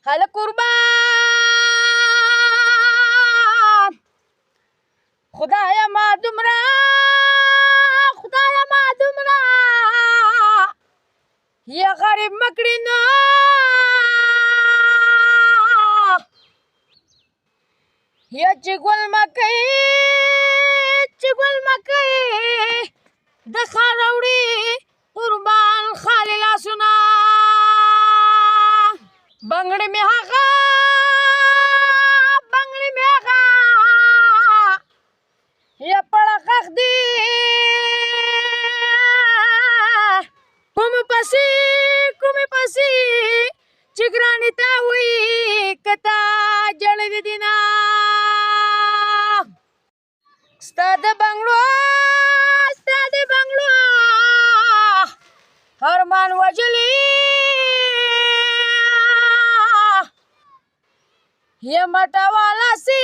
هل قربان خدایا ما دومره خدایا ما دومره یا غریب مکړی نو یا چې ګل مکئ د ښار راوړي قربان خالي لاسونه بنګړې مې هغه یا پړه خخ دی کومې پسې چې ګرانې تا وي که تا جړلې دي نه ستا د بنګړو ارمان وجلې یا مټه والا سي